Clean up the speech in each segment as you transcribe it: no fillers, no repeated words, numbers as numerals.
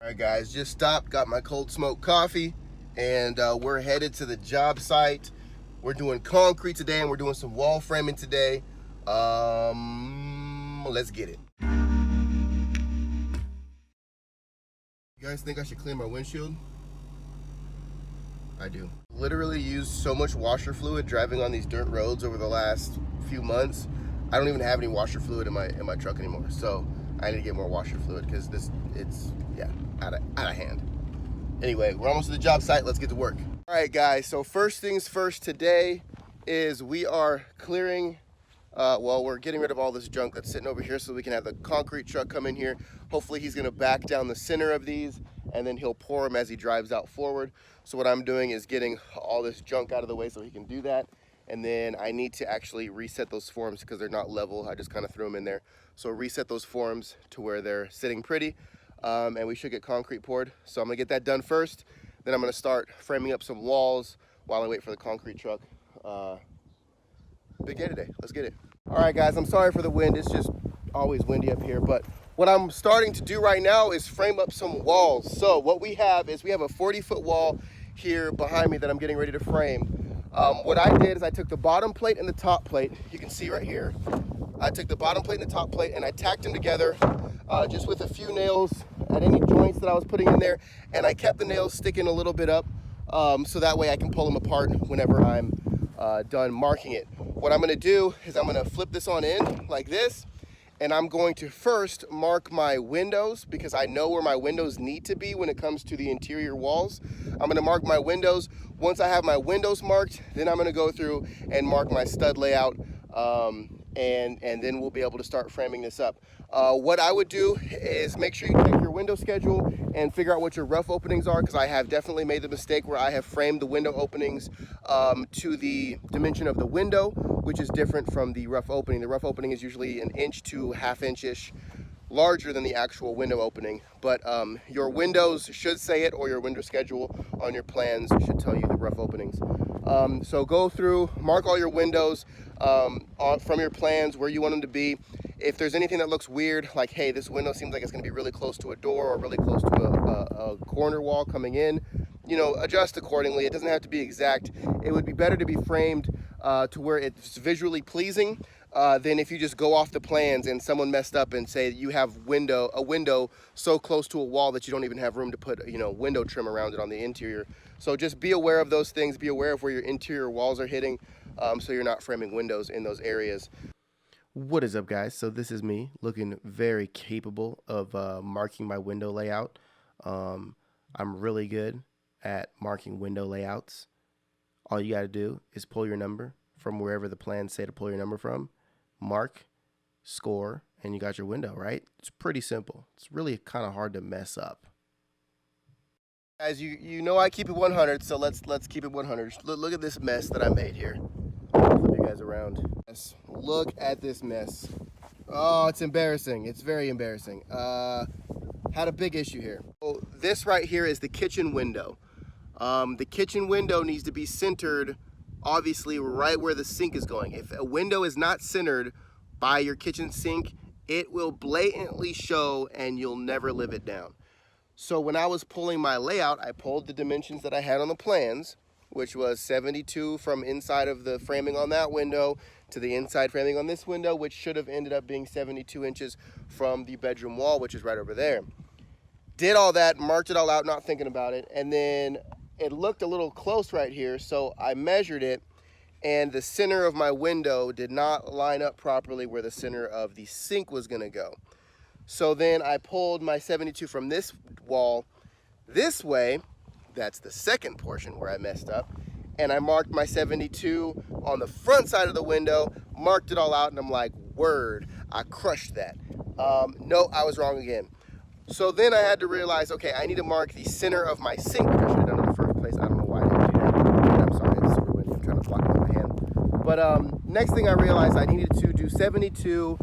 All right, guys, just stopped, got my cold smoked coffee, and we're headed to the job site. We're doing concrete today, and we're doing some wall framing today. Let's get it. You guys think I should clean my windshield? I do. Literally used so much washer fluid driving on these dirt roads over the last few months. I don't even have any washer fluid in my truck anymore. So I need to get more washer fluid because it's out of hand. Anyway, we're almost at the job site. Let's get to work. All right, guys. So first things first today is we are clearing. We're getting rid of all this junk that's sitting over here so we can have the concrete truck come in here. Hopefully he's gonna back down the center of these and then he'll pour them as he drives out forward. So what I'm doing is getting all this junk out of the way so he can do that. And then I need to actually reset those forms because they're not level. I just kind of threw them in there. So reset those forms to where they're sitting pretty. And we should get concrete poured. So I'm gonna get that done first. Then I'm gonna start framing up some walls while I wait for the concrete truck. Big day today, let's get it. All right, guys, I'm sorry for the wind. It's just always windy up here, but what I'm starting to do right now is frame up some walls. So what we have is we have a 40-foot wall here behind me that I'm getting ready to frame. What I did is I took the bottom plate and the top plate, you can see right here. I took the bottom plate and the top plate and I tacked them together just with a few nails at any joints that I was putting in there, and I kept the nails sticking a little bit up so that way I can pull them apart whenever I'm done marking it. What I'm gonna do is I'm gonna flip this on in like this, and I'm going to first mark my windows because I know where my windows need to be when it comes to the interior walls. I'm gonna mark my windows. Once I have my windows marked, then I'm gonna go through and mark my stud layout, and then we'll be able to start framing this up. What I would do is make sure you check your window schedule and figure out what your rough openings are, because I have definitely made the mistake where I have framed the window openings to the dimension of the window, which is different from the rough opening. The rough opening is usually an inch to half-inch-ish larger than the actual window opening, but your windows should say it, or your window schedule on your plans should tell you the rough openings. So go through, mark all your windows from your plans where you want them to be. If there's anything that looks weird, like, hey, this window seems like it's going to be really close to a door or really close to a corner wall coming in, you know, adjust accordingly. It doesn't have to be exact. It would be better to be framed to where it's visually pleasing than if you just go off the plans and someone messed up and say you have a window so close to a wall that you don't even have room to put, you know, window trim around it on the interior. So just be aware of those things. Be aware of where your interior walls are hitting, so you're not framing windows in those areas. What is up, guys? So this is me looking very capable of marking my window layout. I'm really good at marking window layouts. All you got to do is pull your number from wherever the plans say to pull your number from, mark, score, and you got your window, right? It's pretty simple. It's really kind of hard to mess up. Guys, you know I keep it 100, so let's keep it 100. Look at this mess that I made here. Flip you guys around. Yes, look at this mess. Oh, it's embarrassing. It's very embarrassing. Had a big issue here. So this right here is the kitchen window. The kitchen window needs to be centered, obviously, right where the sink is going. If a window is not centered by your kitchen sink, it will blatantly show and you'll never live it down. So when I was pulling my layout, I pulled the dimensions that I had on the plans, which was 72 from inside of the framing on that window to the inside framing on this window, which should have ended up being 72 inches from the bedroom wall, which is right over there. Did all that, marked it all out, not thinking about it, and then it looked a little close right here, so I measured it, and the center of my window did not line up properly where the center of the sink was gonna go. So then I pulled my 72 from this wall this way. That's the second portion where I messed up. And I marked my 72 on the front side of the window, marked it all out, and I'm like, word, I crushed that. No, I was wrong again. So then I had to realize, okay, I need to mark the center of my sink, which I should have done in the first place. I don't know why I didn't do that. I'm sorry, it's super windy. I'm trying to block it with my hand. But next thing I realized, I needed to do 72,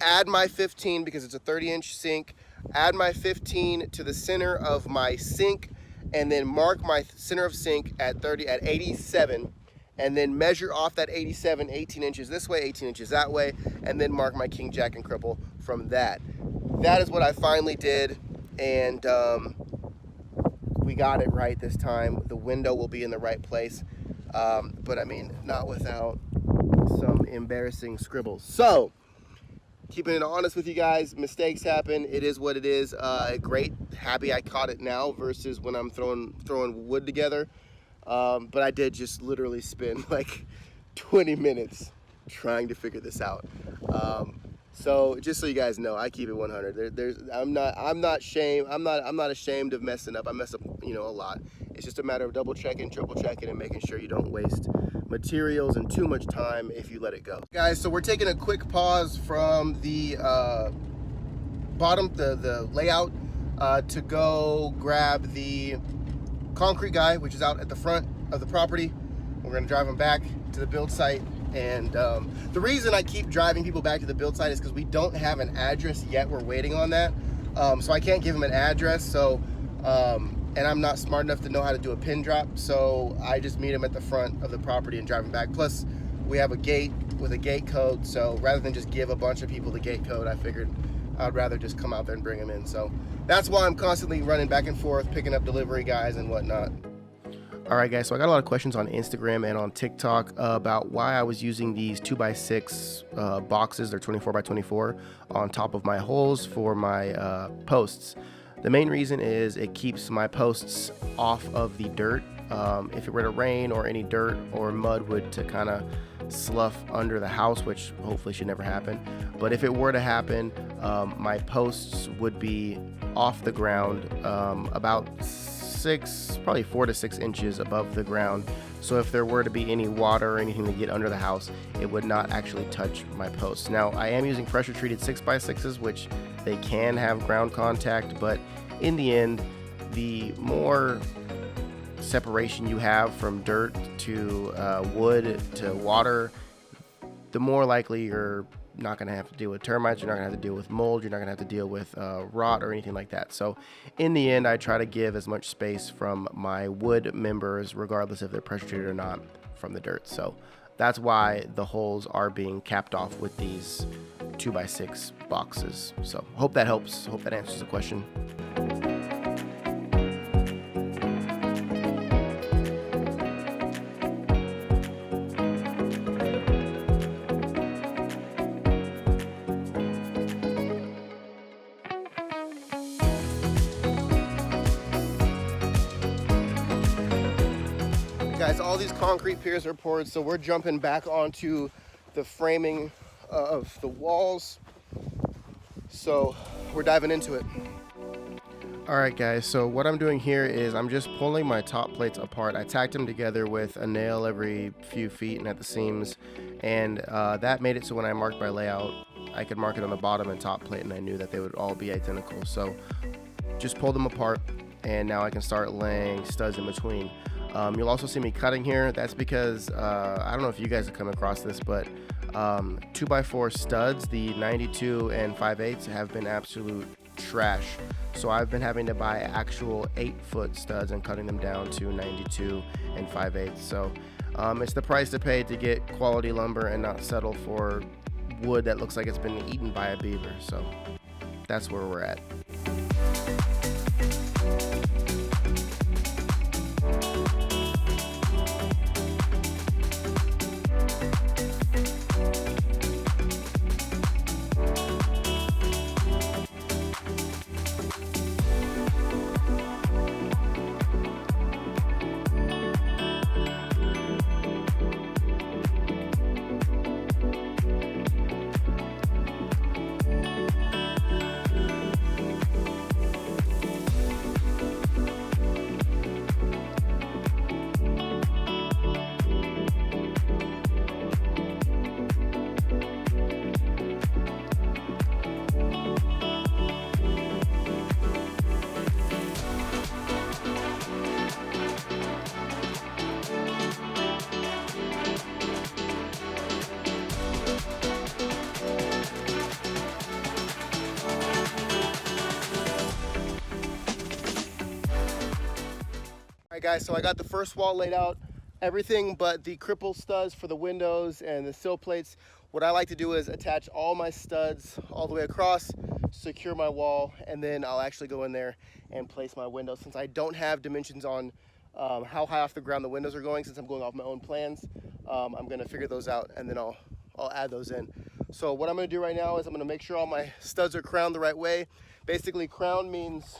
add my 15 because it's a 30-inch sink, add my 15 to the center of my sink, and then mark my center of sink at 87, and then measure off that 87, 18 inches this way, 18 inches that way, and then mark my king, jack, and cripple from that. That is what I finally did. and we got it right this time. The window will be in the right place, but I mean, not without some embarrassing scribbles. So, keeping it honest with you guys, mistakes happen. It is what it is. Great, happy I caught it now versus when I'm throwing wood together. But I did just literally spend like 20 minutes trying to figure this out. So just so you guys know, I keep it 100. I'm not ashamed of messing up. I mess up, you know, a lot. It's just a matter of double checking, triple checking, and making sure you don't waste materials and too much time if you let it go. Guys, so we're taking a quick pause from the the layout to go grab the concrete guy, which is out at the front of the property. We're gonna drive him back to the build site. And the reason I keep driving people back to the build site is because we don't have an address yet. We're waiting on that. So I can't give him an address. So, and I'm not smart enough to know how to do a pin drop. So I just meet him at the front of the property and drive him back. Plus we have a gate with a gate code. So rather than just give a bunch of people the gate code, I figured I'd rather just come out there and bring him in. So that's why I'm constantly running back and forth, picking up delivery guys and whatnot. All right, guys, so I got a lot of questions on Instagram and on TikTok about why I was using these 2x6 boxes, they're 24x24, on top of my holes for my posts. The main reason is it keeps my posts off of the dirt. If it were to rain or any dirt or mud would to kind of slough under the house, which hopefully should never happen. But if it were to happen, my posts would be off the ground about probably 4 to 6 inches above the ground. So if there were to be any water or anything to get under the house, it would not actually touch my posts. Now, I am using pressure treated 6x6s, which they can have ground contact, but in the end, the more separation you have from dirt to wood to water, the more likely you're not going to have to deal with termites, you're not going to have to deal with mold, you're not going to have to deal with rot or anything like that. So in the end, I try to give as much space from my wood members, regardless if they're pressure treated or not, from the dirt. So that's why the holes are being capped off with these 2x6 boxes. So hope that helps. Hope that answers the question. Guys, all these concrete piers are poured, so we're jumping back onto the framing of the walls. So we're diving into it. All right, guys, so what I'm doing here is I'm just pulling my top plates apart. I tacked them together with a nail every few feet and at the seams, and that made it so when I marked my layout, I could mark it on the bottom and top plate, and I knew that they would all be identical. So just pull them apart, and now I can start laying studs in between. You'll also see me cutting here. That's because I don't know if you guys have come across this, but 2x4 studs, the 92 and 5/8, have been absolute trash. So I've been having to buy actual 8-foot studs and cutting them down to 92 and 5/8. So it's the price to pay to get quality lumber and not settle for wood that looks like it's been eaten by a beaver. So that's where we're at. All right, guys, so I got the first wall laid out, everything but the cripple studs for the windows and the sill plates. What I like to do is attach all my studs all the way across secure my wall, and then I'll actually go in there and place my windows. Since I don't have dimensions on how high off the ground the windows are going, since I'm going off my own plans, I'm gonna figure those out, and then I'll add those in. So what I'm gonna do right now is I'm gonna make sure all my studs are crowned the right way. Basically, crown means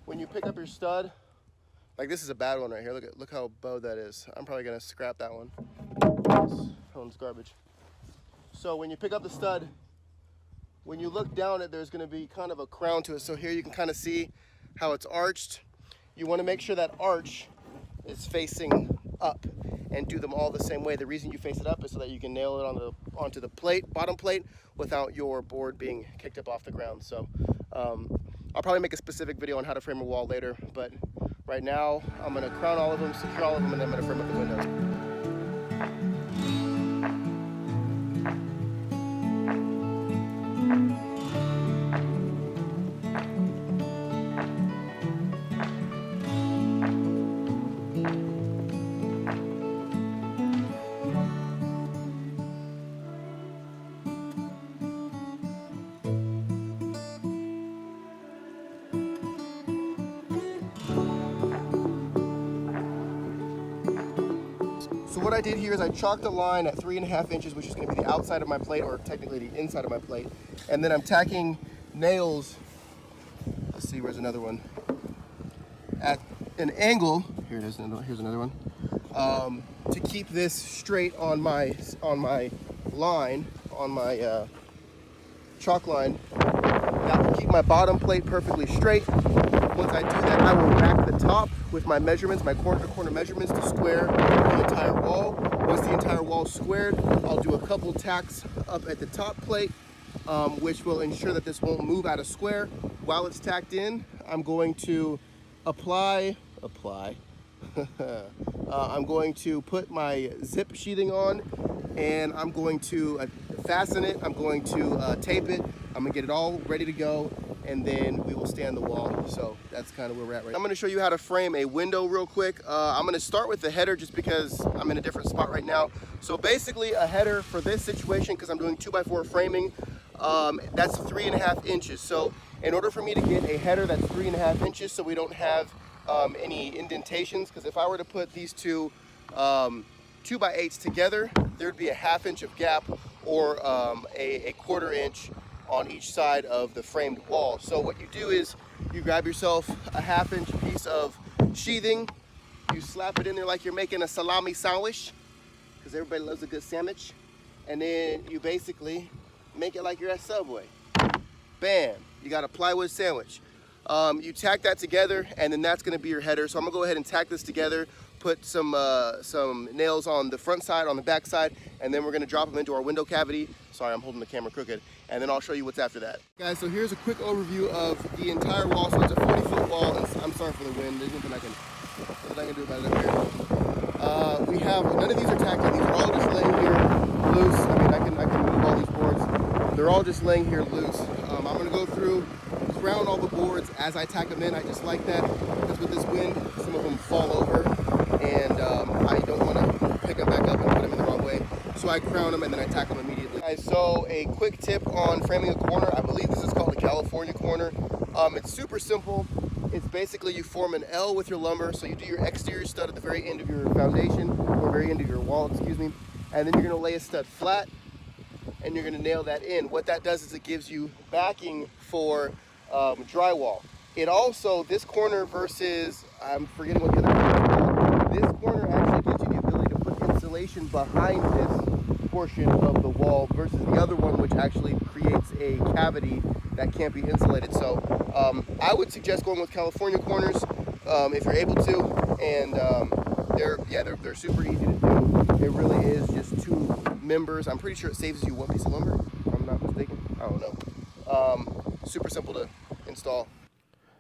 when you pick up your stud, like this is a bad one right here. Look how bowed that is. I'm probably gonna scrap that one. This one's garbage. So when you pick up the stud, when you look down it, there's gonna be kind of a crown to it. So here you can kind of see how it's arched. You wanna make sure that arch is facing up and do them all the same way. The reason you face it up is so that you can nail it onto the plate, bottom plate, without your board being kicked up off the ground. So I'll probably make a specific video on how to frame a wall later, but right now I'm gonna crown all of them, secure all of them, and then I'm gonna frame up the windows. So what I did here is I chalked a line at 3.5 inches, which is going to be the outside of my plate, or technically the inside of my plate. And then I'm tacking nails, let's see, where's another one, at an angle, here it is, here's another one, to keep this straight on my line, on my chalk line. That will keep my bottom plate perfectly straight. Once I do that, I will rack the top with my measurements, my corner-to-corner measurements, to square the entire wall. Once the entire wall is squared, I'll do a couple tacks up at the top plate, which will ensure that this won't move out of square. While it's tacked in, I'm going to apply. I'm going to put my zip sheathing on, and I'm going to fasten it. I'm going to tape it. I'm gonna get it all ready to go, and then we will stand the wall. So that's kind of where we're at right now. I'm gonna show you how to frame a window real quick. I'm gonna start with the header just because I'm in a different spot right now. So basically a header for this situation, because I'm doing 2x4 framing, that's 3.5 inches. So in order for me to get a header that's 3.5 inches, so we don't have any indentations, because if I were to put these two 2x8s together, there'd be a 1/2 inch of gap, or a 1/4 inch on each side of the framed wall. So what you do is you grab yourself a 1/2 inch piece of sheathing, you slap it in there like you're making a salami sandwich, because everybody loves a good sandwich, and then you basically make it like you're at Subway. Bam, you got a plywood sandwich. You tack that together, and then that's gonna be your header. So I'm gonna go ahead and tack this together, put some nails on the front side, on the back side, and then we're gonna drop them into our window cavity. Sorry, I'm holding the camera crooked. And then I'll show you what's after that. Guys, so here's a quick overview of the entire wall. So it's a 40-foot wall. I'm sorry for the wind. There's nothing I can do about it up here. We have, none of these are tacked in. These are all just laying here loose. I mean, I can move all these boards. They're all just laying here loose. I'm gonna go through, crown all the boards as I tack them in. I just like that, because with this wind, some of them fall over, and I don't wanna pick them back up and put them in the wrong way. So I crown them and then I tack them immediately. Guys, so a quick tip on framing a corner. I believe this is called a California corner. It's super simple. It's basically you form an L with your lumber. So you do your exterior stud at the very end of your foundation, or very end of your wall, excuse me. And then you're gonna lay a stud flat, and you're gonna nail that in. What that does is it gives you backing for drywall. It also, this corner versus, I'm forgetting what the other corner is called. This corner actually gives you the ability to put insulation behind this portion of the wall versus the other one, which actually creates a cavity that can't be insulated. So I would suggest going with California corners if you're able to, and they're super easy to do. It really is just 2 members. I'm pretty sure it saves you 1 piece of lumber, if I'm not mistaken. I don't know. Super simple to install.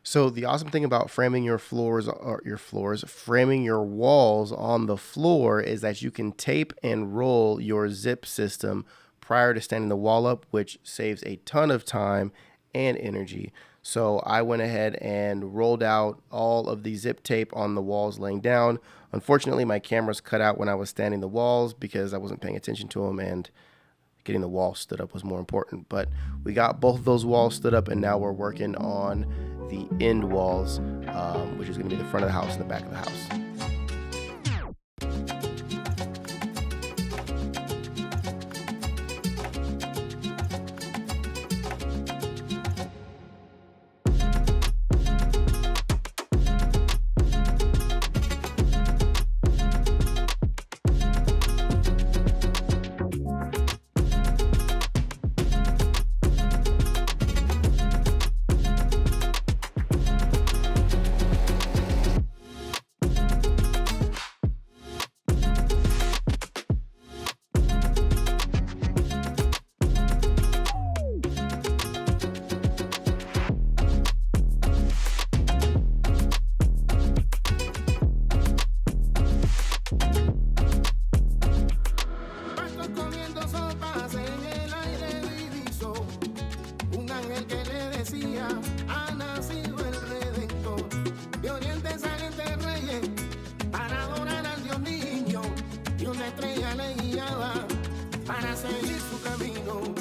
So the awesome thing about framing framing your walls on the floor is that you can tape and roll your zip system prior to standing the wall up, which saves a ton of time and energy. So I went ahead and rolled out all of the zip tape on the walls laying down. Unfortunately, my camera's cut out when I was standing the walls because I wasn't paying attention to them, and getting the wall stood up was more important. But we got both of those walls stood up, and now we're working on the end walls, which is going to be the front of the house and the back of the house. Ha nacido el Redentor, de oriente salen reyes para adorar al Dios niño, y una estrella le guiaba para seguir su camino.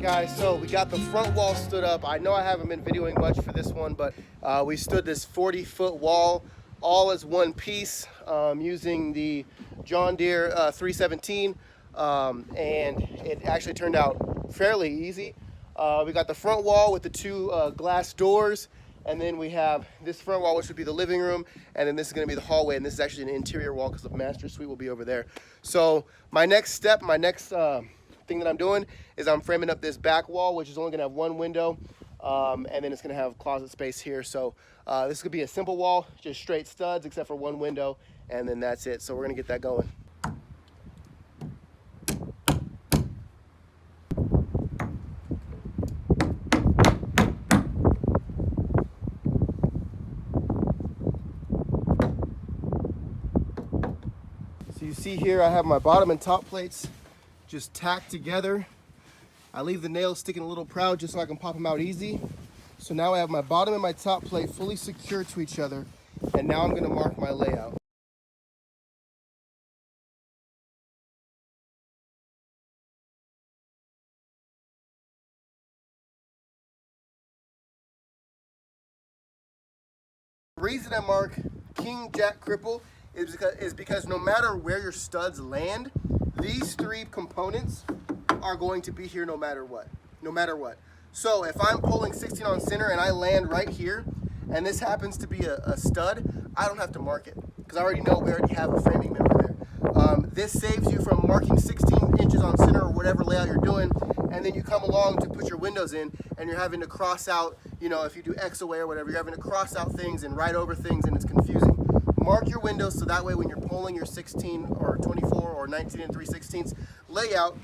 Guys, so we got the front wall stood up. I know I haven't been videoing much for this one, but we stood this 40-foot wall all as one piece using the John Deere 317, and it actually turned out fairly easy. We got the front wall with the two glass doors, and then we have this front wall, which would be the living room, and then this is going to be the hallway, and this is actually an interior wall because the master suite will be over there. So my next step, thing that I'm doing is I'm framing up this back wall, which is only gonna have one window, and then it's gonna have closet space here. So this could be a simple wall, just straight studs except for one window, and then that's it. So we're gonna get that going. So you see here I have my bottom and top plates just tacked together. I leave the nails sticking a little proud just so I can pop them out easy. So now I have my bottom and my top plate fully secured to each other, and now I'm going to mark my layout. The reason I mark King Jack Cripple is because no matter where your studs land, these three components are going to be here no matter what. So if I'm pulling 16 on center and I land right here, and this happens to be a stud, I don't have to mark it because I already know we already have a framing member there. This saves you from marking 16 inches on center or whatever layout you're doing, and then you come along to put your windows in and you're having to cross out, you know, if you do X away or whatever, you're having to cross out things and write over things, and it's confusing. Mark your windows so that way when you're pulling your 16 or 24 or 19 and 3/16 layout,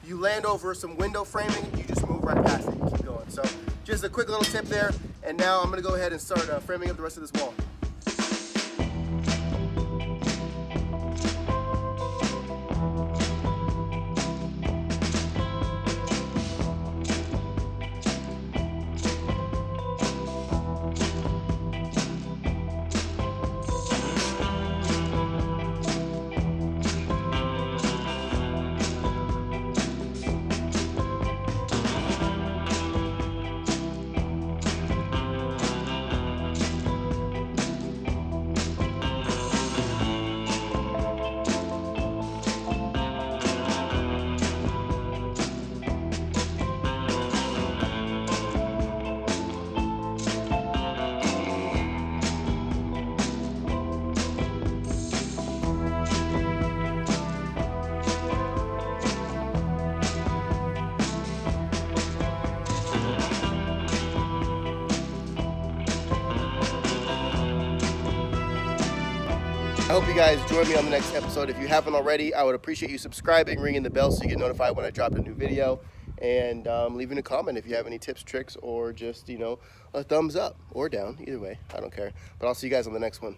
you land over some window framing, you just move right past it, you keep going. So just a quick little tip there, and now I'm gonna go ahead and start framing up the rest of this wall. I hope you guys join me on the next episode. If you haven't already, I would appreciate you subscribing, ringing the bell so you get notified when I drop a new video, and leaving a comment if you have any tips, tricks, or just, you know, a thumbs up or down. Either way, I don't care. But I'll see you guys on the next one.